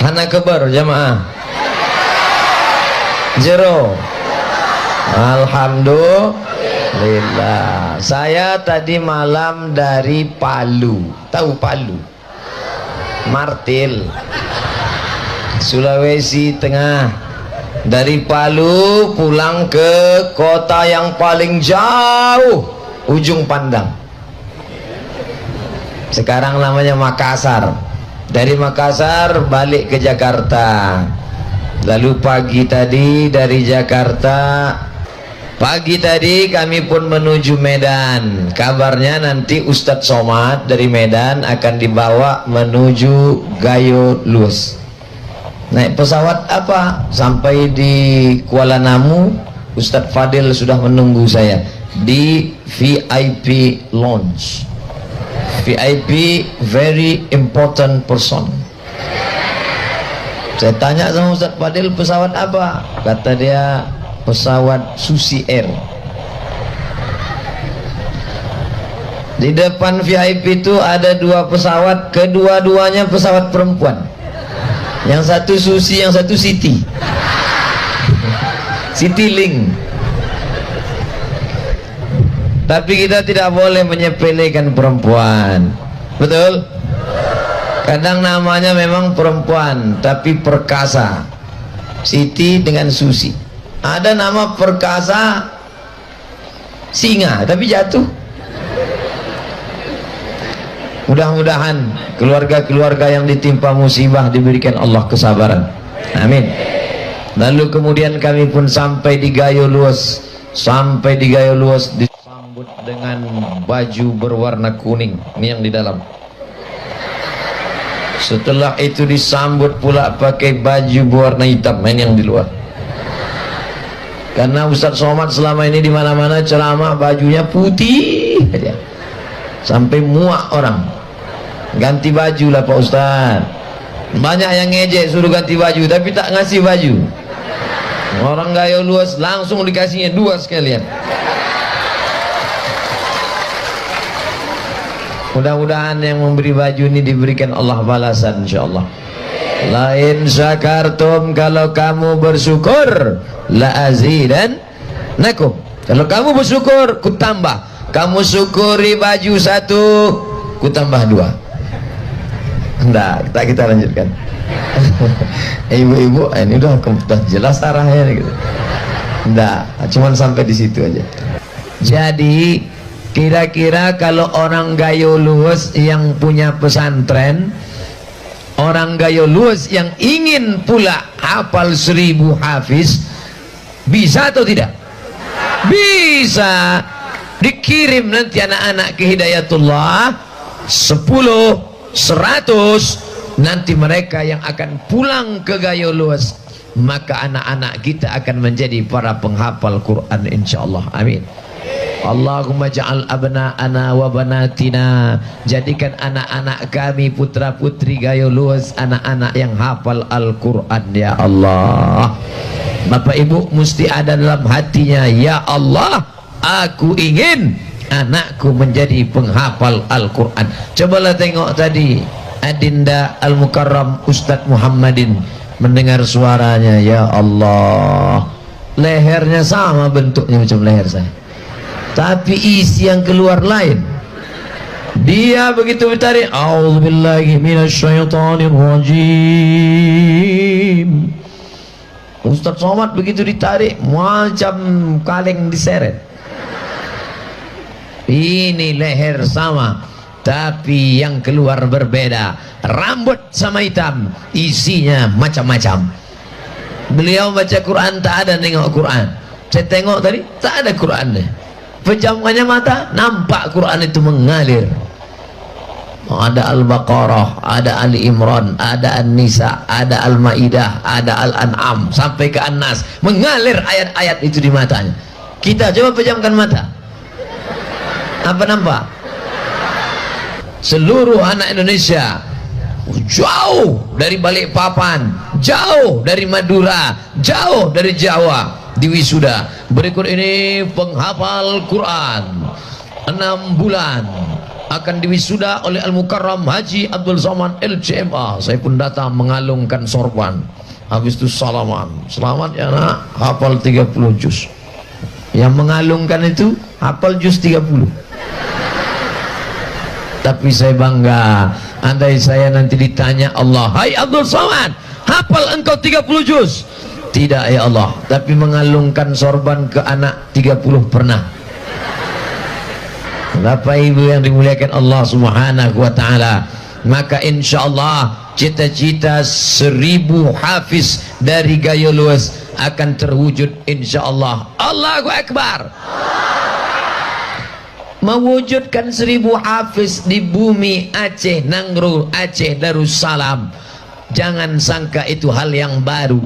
Hana kebar jamaah. Zero. Alhamdulillah. Saya tadi malam dari Palu. Tahu Palu? Martil, Sulawesi Tengah. Dari Palu pulang ke kota yang paling jauh, ujung pandang. Sekarang namanya Makassar. Dari Makassar balik ke Jakarta. Lalu pagi tadi dari Jakarta, pagi tadi kami pun menuju Medan. Kabarnya nanti Ustadz Somad dari Medan akan dibawa menuju Gayo Luas. Naik pesawat apa? Sampai di Kuala Namu, Ustadz Fadil sudah menunggu saya di VIP Lounge. VIP, very important person. Saya tanya sama Ustadz Fadil, pesawat apa? Kata dia, pesawat Susi Air. Di depan VIP itu ada dua pesawat, kedua-duanya pesawat perempuan. Yang satu Susi, yang satu Siti. Citylink. Tapi kita tidak boleh menyepelekan perempuan. Betul? Kadang namanya memang perempuan tapi perkasa. Siti dengan Susi. Ada nama perkasa singa tapi jatuh. Mudah-mudahan keluarga-keluarga yang ditimpa musibah diberikan Allah kesabaran. Amin. Lalu kemudian kami pun sampai di Gayo Luas. Sampai di Gayo Luas disambut dengan baju berwarna kuning. Ini yang di dalam. Setelah itu disambut pula pakai baju berwarna hitam. Ini yang di luar. Karena Ustadz Somad selama ini di mana-mana ceramah bajunya putih aja. Sampai muak orang. Ganti baju lah Pak Ustadz. Banyak yang ngejek suruh ganti baju tapi tak ngasih baju. Orang Gayo Luas langsung dikasihnya dua sekalian. Mudah-mudahan yang memberi baju ini diberikan Allah balasan insyaallah. Lain syakartum, kalau kamu bersyukur, la azidannakum. Kalau kamu bersyukur, ku tambah. Kamu syukuri baju satu, ku tambah dua. Enggak, kita lanjutkan. Ibu-ibu, ini udah jelas arahnya gitu. Enggak, cuman sampai di situ aja. Jadi kira-kira kalau orang Gayo Luas yang punya pesantren, orang Gayo Luas yang ingin pula hafal 1000 hafiz, bisa atau tidak? Bisa. Dikirim nanti anak-anak ke Hidayatullah 10, 100. Nanti mereka yang akan pulang ke Gayo Luas, maka anak-anak kita akan menjadi para penghafal Quran insyaallah. Amin. Allahumma ja'al abna'ana wa banatina, jadikan anak-anak kami putra putri Gayo Luas anak-anak yang hafal Al-Quran ya Allah. Bapak ibu mesti ada dalam hatinya, ya Allah, aku ingin anakku menjadi penghafal Al-Quran. Cobalah tengok tadi Adinda Al-Mukarram Ustadz Muhammadin, mendengar suaranya, ya Allah, lehernya sama bentuknya macam leher saya, tapi isi yang keluar lain. Dia begitu ditarik, a'udzubillahi minasyaitonirrajim. Ustadz Somad begitu ditarik macam kaleng diseret. Ini leher sama tapi yang keluar berbeda. Rambut sama hitam, isinya macam-macam. Beliau baca Quran tak ada nengok Quran. Saya tengok tadi tak ada Qurannya. Pejamkannya mata, nampak Quran itu mengalir. Ada Al-Baqarah, ada Ali Imran, ada An-Nisa, ada Al-Maidah, ada Al-An'am sampai ke An-Nas. Mengalir ayat-ayat itu di matanya. Kita coba pejamkan mata. Apa nampak? Seluruh anak Indonesia, jauh dari Balikpapan, jauh dari Madura, jauh dari Jawa, di wisuda. Berikut ini penghafal Quran 6 bulan akan diwisuda oleh Al-Mukarram Haji Abdul Somad LCMA. Saya pun datang mengalungkan sorban. Habis itu salaman, selamat ya nak, hafal 30 juz. Yang mengalungkan itu hafal juz 30. Tapi saya bangga, andai saya nanti ditanya Allah, hai Abdul Somad, hafal engkau 30 juz? Tidak ya Allah, tapi mengalungkan sorban ke anak 30 pernah. Bapak Ibu yang dimuliakan Allah Subhanahu wa taala, maka insyaallah cita-cita 1000 hafiz dari Gayo Luas akan terwujud insyaallah. Allahu Akbar. Mewujudkan 1000 hafiz di bumi Aceh, Nanggro, Aceh Darussalam, jangan sangka itu hal yang baru.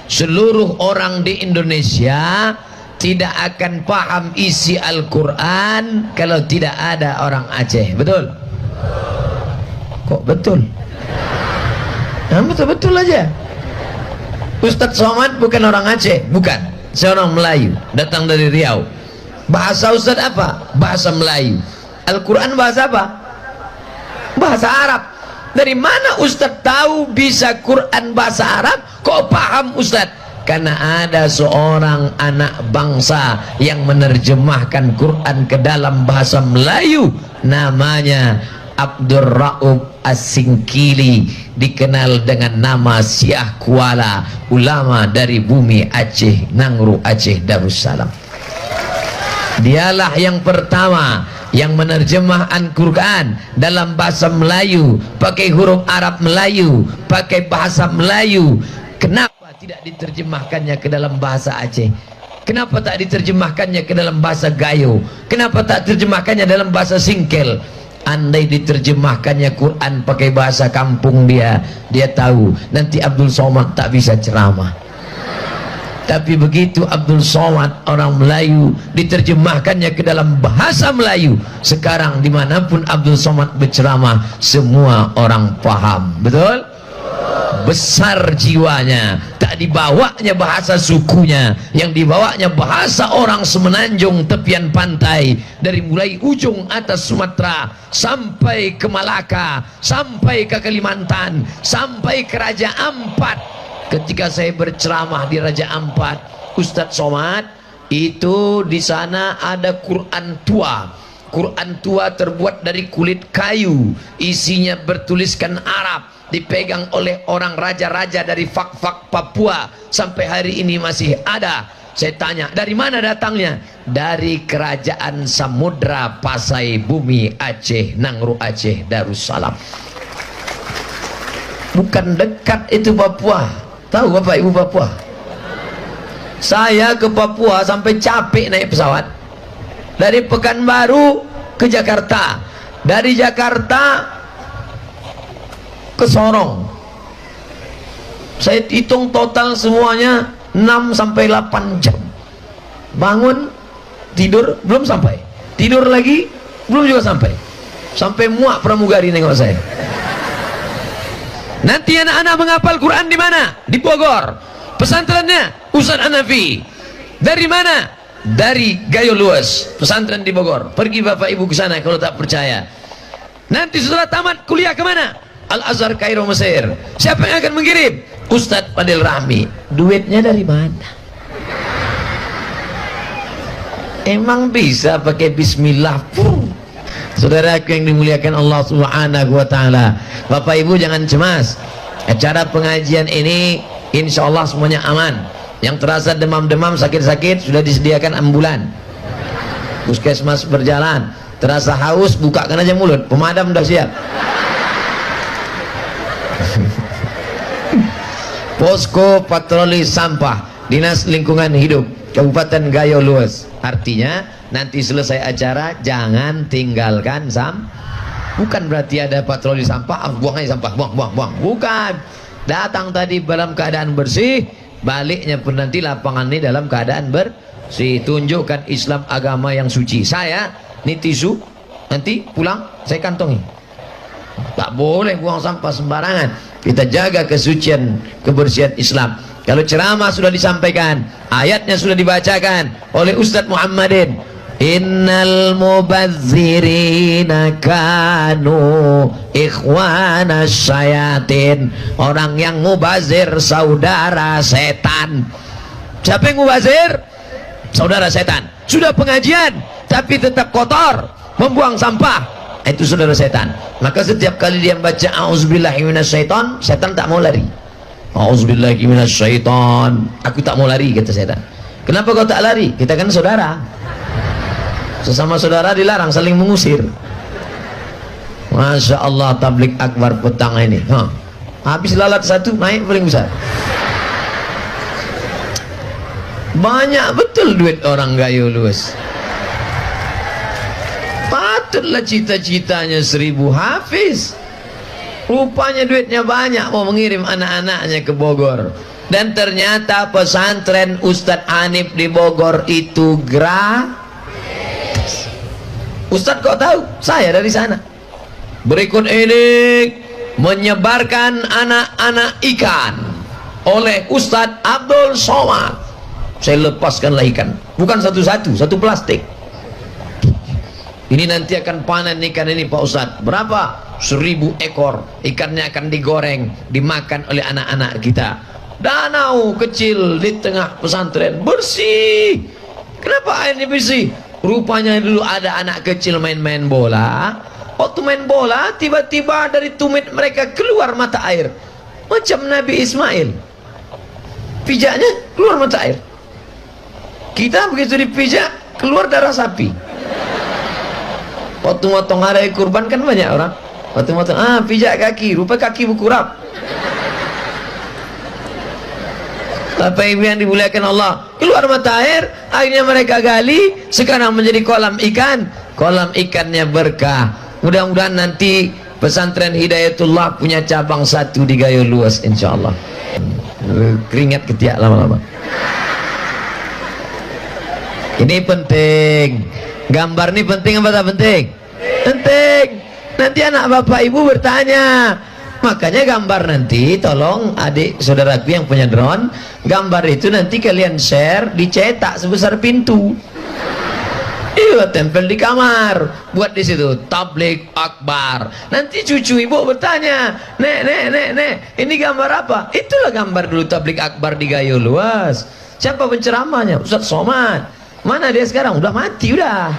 Seluruh orang di Indonesia tidak akan paham isi Al-Quran kalau tidak ada orang Aceh. Betul? Kok betul? Nah, betul-betul aja. Ustadz Somad bukan orang Aceh, bukan, seorang Melayu, datang dari Riau. Bahasa Ustadz apa? Bahasa Melayu. Al-Quran bahasa apa? Bahasa Arab. Dari mana Ustadz tahu bisa Quran bahasa Arab? Kok paham Ustadz? Karena ada seorang anak bangsa yang menerjemahkan Quran ke dalam bahasa Melayu, namanya Abdur Raub As-Singkili, dikenal dengan nama Syekh Kuala, ulama dari bumi Aceh, Nanggro, Aceh Darussalam. Dialah yang pertama yang menerjemah Al-Quran dalam bahasa Melayu, pakai huruf Arab Melayu, pakai bahasa Melayu. Kenapa tidak diterjemahkannya ke dalam bahasa Aceh? Kenapa tak diterjemahkannya ke dalam bahasa Gayo? Kenapa tak terjemahkannya dalam bahasa Singkel? Andai diterjemahkannya Quran pakai bahasa kampung dia tahu nanti Abdul Somad tak bisa ceramah. Tapi begitu Abdul Somad orang Melayu diterjemahkannya ke dalam bahasa Melayu, sekarang dimanapun Abdul Somad berceramah semua orang paham. Betul? Besar jiwanya, tak dibawanya bahasa sukunya, yang dibawanya bahasa orang semenanjung tepian pantai, dari mulai ujung atas Sumatera sampai ke Malaka, sampai ke Kalimantan, sampai ke Raja Ampat. Ketika saya berceramah di Raja Ampat, Ustadz Somad, itu di sana ada Quran tua. Quran tua terbuat dari kulit kayu, isinya bertuliskan Arab, dipegang oleh orang raja-raja dari Fak-Fak Papua, sampai hari ini masih ada. Saya tanya, dari mana datangnya? Dari kerajaan Samudra Pasai Bumi Aceh, Nanggro, Aceh Darussalam. Bukan dekat itu Papua. Tahu Bapak Ibu Papua? Saya ke Papua sampai capek naik pesawat. Dari Pekanbaru ke Jakarta, dari Jakarta ke Sorong. Saya hitung total semuanya 6 sampai 8 jam. Bangun, tidur, belum sampai. Tidur lagi, belum juga sampai. Sampai muak pramugari nengok saya. Nanti anak-anak menghafal Quran di mana? Di Bogor. Pesantrennya Ustadz Hanafi. Dari mana? Dari Gayo Luas, pesantren di Bogor. Pergi Bapak Ibu ke sana kalau tak percaya. Nanti setelah tamat kuliah kemana? Al-Azhar Kairo Mesir. Siapa yang akan mengirim? Ustadz Fadil Rahmi. Duitnya dari mana? Emang bisa pakai bismillah? Saudaraku yang dimuliakan Allah Subhanahu wa taala, Bapak Ibu jangan cemas. Acara pengajian ini insya Allah semuanya aman. Yang terasa demam-demam, sakit-sakit sudah disediakan ambulan. Puskesmas berjalan. Terasa haus, bukakan aja mulut, pemadam sudah siap. Posko patroli sampah Dinas Lingkungan Hidup Kabupaten Gayo Luas. Artinya nanti selesai acara jangan tinggalkan bukan berarti ada patroli sampah, buang aja sampah, buang. Bukan. Datang tadi dalam keadaan bersih, baliknya pun nanti lapangan ini dalam keadaan bersih. Tunjukkan Islam agama yang suci. Saya ini tisu, nanti pulang saya kantongi. Tak boleh buang sampah sembarangan. Kita jaga kesucian, kebersihan Islam. Kalau ceramah sudah disampaikan, ayatnya sudah dibacakan oleh Ustadz Muhammadin, Innal mubazzirina kanu ikhwana syayatin. Orang yang mubazir saudara setan. Siapa yang mubazir? Saudara setan. Sudah pengajian tapi tetap kotor, membuang sampah, itu saudara setan. Maka setiap kali dia baca auzubillahi minasyaiton, setan tak mau lari. Auzubillahi minasyaiton, aku tak mau lari, kata setan. Kenapa kau tak lari? Kita kan saudara. Sesama saudara dilarang saling mengusir. Masya Allah, tablik akbar petang ini. Habis lalat satu, naik paling besar. Banyak betul duit orang Gayo Luas. Patutlah cita-citanya 1000 hafiz. Rupanya duitnya banyak, mau mengirim anak-anaknya ke Bogor. Dan ternyata pesantren Ustadz Hanif di Bogor itu gratis. Ustadz kok tahu? Saya dari sana. Berikut ini menyebarkan anak-anak ikan oleh Ustadz Abdul Somad. Saya lepaskanlah ikan, bukan satu-satu, satu plastik. Ini nanti akan panen ikan ini Pak Ustadz. Berapa? 1000 ekor. Ikannya akan digoreng, dimakan oleh anak-anak kita. Danau kecil di tengah pesantren, bersih. Kenapa airnya bersih? Rupanya dulu ada anak kecil main-main bola. Waktu main bola, tiba-tiba dari tumit mereka keluar mata air. Macam Nabi Ismail. Pijaknya keluar mata air. Kita begitu dipijak, keluar darah sapi. Waktu motong hari kurban kan banyak orang. Waktu motong, pijak kaki, rupa kaki berkurap. Bapak Ibu yang dimuliakan Allah, keluar mata air, akhirnya mereka gali, sekarang menjadi kolam ikan. Kolam ikannya berkah. Mudah-mudahan nanti pesantren Hidayatullah punya cabang 1 di Gayo Luas, insya Allah. Keringat ketiak lama-lama. Ini penting. Gambar ini penting apa tak penting? Penting. Nanti anak bapak ibu bertanya. Makanya gambar nanti, tolong adik saudaraku yang punya drone, gambar itu nanti kalian share, dicetak sebesar pintu. Iya, tempel di kamar, buat di situ tablik akbar. Nanti cucu ibu bertanya, nek, ini gambar apa? Itulah gambar dulu tablik akbar di Gayo Luas. Siapa penceramahnya? Ustadz Somad. Mana dia sekarang? Udah mati udah.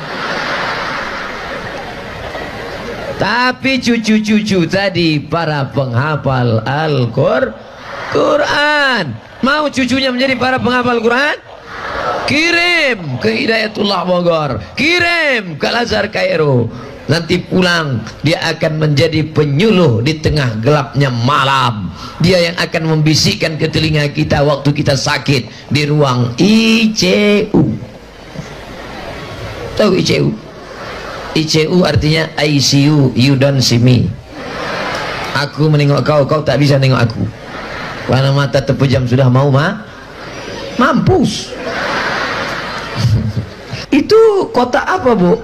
Tapi cucu-cucu tadi para penghafal Al-Quran. Mau cucunya menjadi para penghafal Quran? Kirim ke Hidayatullah Bogor, kirim ke Al-Azhar Kairo. Nanti pulang dia akan menjadi penyuluh di tengah gelapnya malam. Dia yang akan membisikkan ke telinga kita waktu kita sakit di ruang ICU. Tahu ICU? ICU artinya ICU, you don't see me. Aku menengok kau, kau tak bisa nengok aku. Karena mata terpejam sudah mau mampus. Itu kota apa, Bu?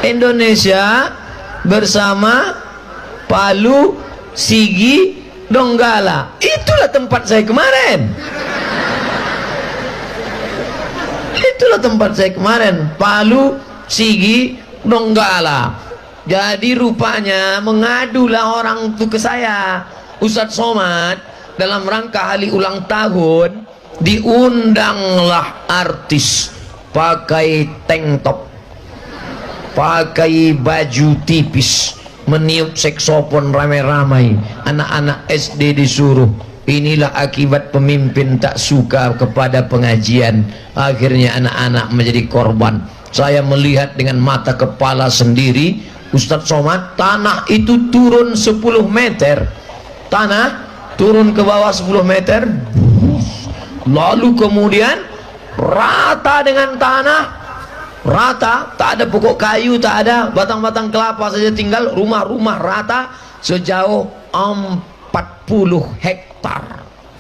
Indonesia bersama Palu, Sigi, Donggala. Itulah tempat saya kemarin. Itulah tempat saya kemarin, Palu, Sigi, Donggala. Jadi rupanya mengadulah orang itu ke saya, Ustadz Somad, dalam rangka hari ulang tahun diundanglah artis pakai tank top, pakai baju tipis, meniup saksofon ramai-ramai, anak-anak SD disuruh. Inilah akibat pemimpin tak suka kepada pengajian. Akhirnya anak-anak menjadi korban. Saya melihat dengan mata kepala sendiri, Ustadz Somad, tanah itu turun 10 meter. Tanah turun ke bawah 10 meter. Lalu kemudian rata dengan tanah. Rata, tak ada pokok kayu, tak ada, batang-batang kelapa saja tinggal, rumah-rumah rata sejauh 40 hektar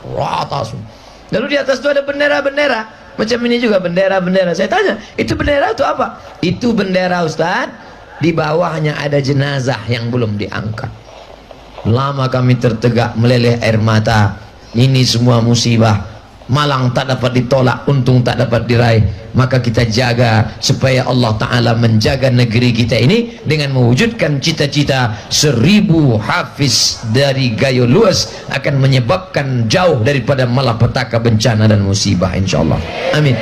rata semua. Lalu di atas itu ada bendera-bendera macam ini juga, bendera-bendera. Saya tanya, itu bendera itu apa? Itu bendera Ustaz, di bawahnya ada jenazah yang belum diangkat. Lama kami tertegak, meleleh air mata. Ini semua musibah. malang tak dapat ditolak, untung tak dapat diraih. Maka kita jaga supaya Allah Ta'ala menjaga negeri kita ini dengan mewujudkan cita-cita 1000 hafiz dari Gayo Luas akan menyebabkan jauh daripada malapetaka, bencana dan musibah, insyaallah. Amin.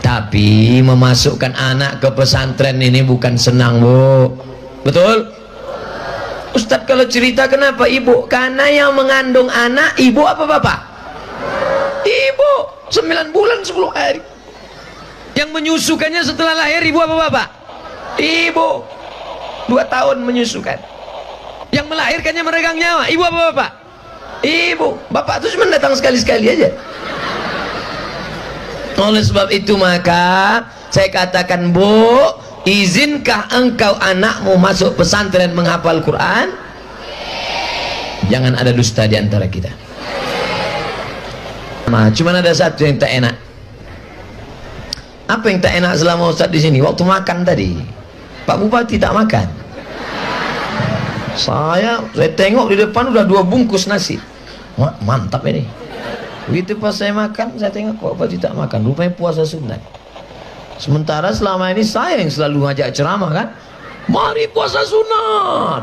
Tapi memasukkan anak ke pesantren ini bukan senang, Bu. Betul? Ustadz kalau cerita kenapa ibu? Karena yang mengandung anak ibu apa bapak? Ibu 9 bulan 10 hari. Yang menyusukannya setelah lahir ibu apa bapak? Ibu 2 tahun menyusukan. Yang melahirkannya meregang nyawa ibu apa bapak? Ibu. Bapak itu cuma datang sekali-sekali aja. Oleh sebab itu maka saya katakan, Bu, izinkah engkau anakmu masuk pesantren menghafal Quran? Jangan ada dusta di antara kita. Cuma ada satu yang tak enak. Apa yang tak enak selama Ustaz di sini? Waktu makan tadi, Pak Bupati tak makan. Saya tengok di depan udah 2 bungkus nasi. Wah, mantap ini. Begitu pas saya makan, saya tengok Pak Bupati tak makan. Rupanya puasa sunat. Sementara selama ini saya yang selalu ngajak ceramah kan, mari puasa sunat.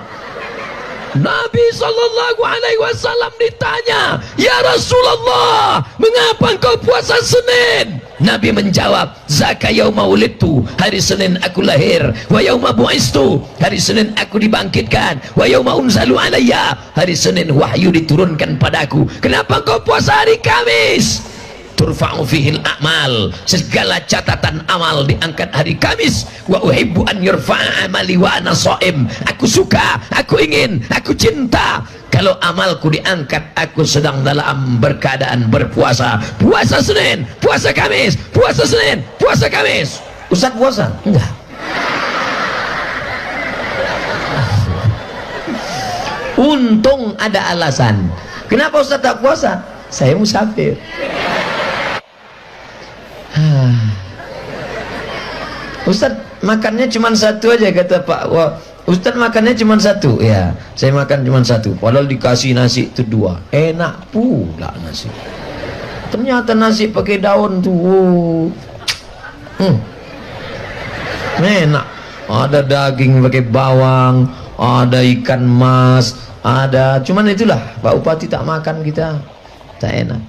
Nabi SAW ditanya, ya Rasulullah, mengapa engkau puasa Senin? Nabi menjawab, zaka yauma wulidtu, hari Senin aku lahir, wa yauma bu'istu, hari Senin aku dibangkitkan, wa yauma unzalu alayya, hari Senin wahyu diturunkan padaku. Kenapa engkau puasa hari Kamis? Turfa'u fihil a'mal, segala catatan amal diangkat hari Kamis. Wa uhibbu an yurfa'a amali wa ana shaim, aku suka, aku ingin, aku cinta kalau amalku diangkat aku sedang dalam berkeadaan berpuasa. Puasa Senin, puasa Kamis, puasa Senin, puasa Kamis. Ustaz puasa? Enggak. Untung ada alasan. Kenapa Ustaz tak puasa? Saya musafir. Ustaz makannya cuma satu aja, kata Pak. Wah, Ustaz makannya cuma satu. Ya, saya makan cuma satu. Padahal dikasih nasi itu 2. Enak pula nasi. Ternyata nasi pakai daun tuh. Enak. Ada daging pakai bawang, ada ikan mas, ada. Cuman itulah Pak Bupati tak makan, kita tak enak.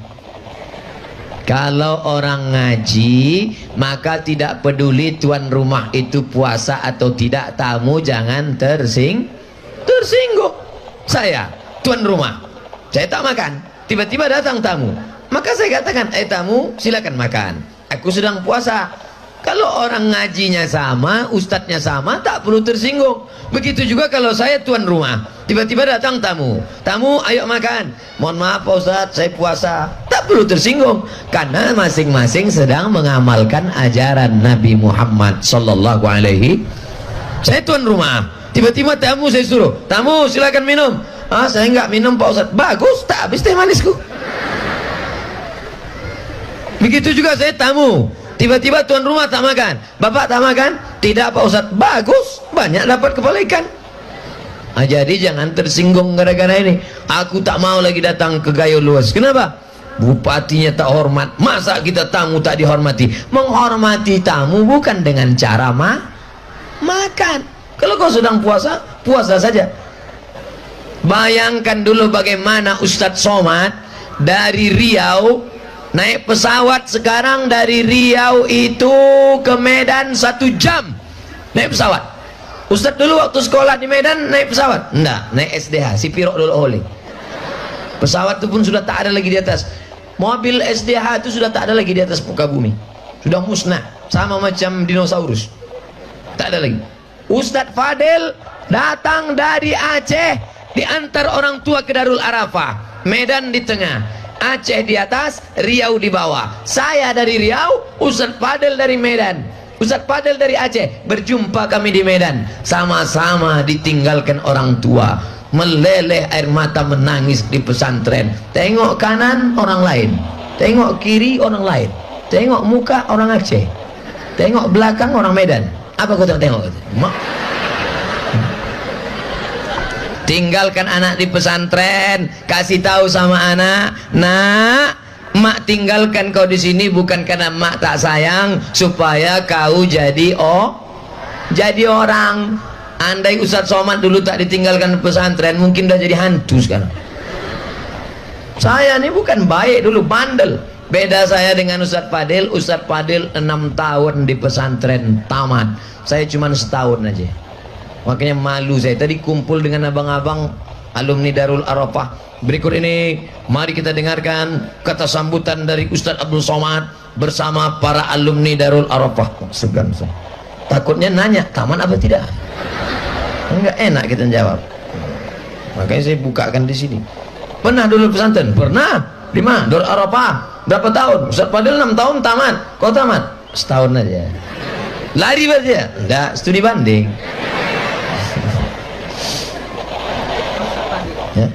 Kalau orang ngaji, maka tidak peduli tuan rumah itu puasa atau tidak, tamu jangan tersinggung. Saya tuan rumah, saya tak makan, tiba-tiba datang tamu, maka saya katakan, tamu silakan makan, aku sedang puasa. Kalau orang ngajinya sama, ustadznya sama, tak perlu tersinggung. Begitu juga kalau saya tuan rumah, tiba-tiba datang tamu, ayo makan, mohon maaf Pak Ustadz, saya puasa, tak perlu tersinggung, karena masing-masing sedang mengamalkan ajaran Nabi Muhammad sallallahu alaihi. Saya tuan rumah, tiba-tiba tamu saya suruh, tamu silakan minum. Saya enggak minum Pak Ustadz. Bagus, tak habis teh manisku. Begitu juga saya tamu, tiba-tiba tuan rumah tak makan. Bapak tak makan? Tidak Pak Ustadz. Bagus, banyak dapat kepala ikan. Jadi jangan tersinggung gara-gara ini. Aku tak mau lagi datang ke Gayo Luas. Kenapa? Bupatinya tak hormat. Masa kita tamu tak dihormati? Menghormati tamu bukan dengan cara makan. Kalau kau sedang puasa, puasa saja. Bayangkan dulu bagaimana Ustadz Somad dari Riau naik pesawat. Sekarang dari Riau itu ke Medan 1 jam naik pesawat. Ustadz dulu waktu sekolah di Medan naik pesawat? Enggak, naik SDH, si Pirok dulu oleh. Pesawat itu pun sudah tak ada lagi di atas. Mobil SDH itu sudah tak ada lagi di atas muka bumi. Sudah musnah, sama macam dinosaurus. Tak ada lagi. Ustadz Fadel datang dari Aceh, diantar orang tua ke Darul Arafah. Medan di tengah, Aceh di atas, Riau di bawah. Saya dari Riau, Ustadz Fadel dari Medan. Ustadz Fadel dari Aceh, berjumpa kami di Medan, sama-sama ditinggalkan orang tua, meleleh air mata menangis di pesantren. Tengok kanan orang lain, tengok kiri orang lain, tengok muka orang Aceh, tengok belakang orang Medan. Apa kau tengok? Tinggalkan anak di pesantren, kasih tahu sama anak, nak, mak tinggalkan kau di sini bukan karena mak tak sayang, supaya kau jadi orang. Andai Ustadz Somad dulu tak ditinggalkan pesantren, mungkin udah jadi hantu sekarang. Saya ini bukan baik dulu, bandel. Beda saya dengan Ustadz Fadil. Ustadz Fadil 6 tahun di pesantren tamat, saya cuma setahun aja. Makanya malu saya. Tadi kumpul dengan abang-abang alumni Darul Arafah. Berikut ini mari kita dengarkan kata sambutan dari Ustadz Abdul Somad bersama para alumni Darul Arafah. Segan saya. Takutnya nanya taman apa tidak. Enggak enak kita jawab. Makanya saya bukakan di sini. Pernah dulu pesantren? Pernah. Di mana? Darul Arafah. Berapa tahun? Ustadz Fadil 6 tahun tamat. Kau tamat? Setahun aja. Lari berarti ya? Enggak, studi banding. Ya.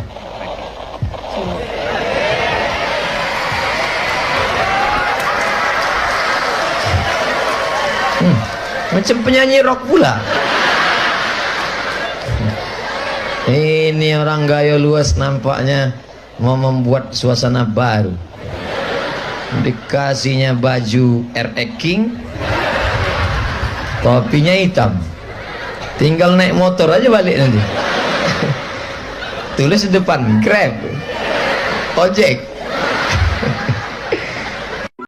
Macam penyanyi rock pula. Ini orang Gayo Luas nampaknya mau membuat suasana baru. Dikasihnya baju RX King, topinya hitam, tinggal naik motor aja balik nanti. Tulis di depan Grab, ojek.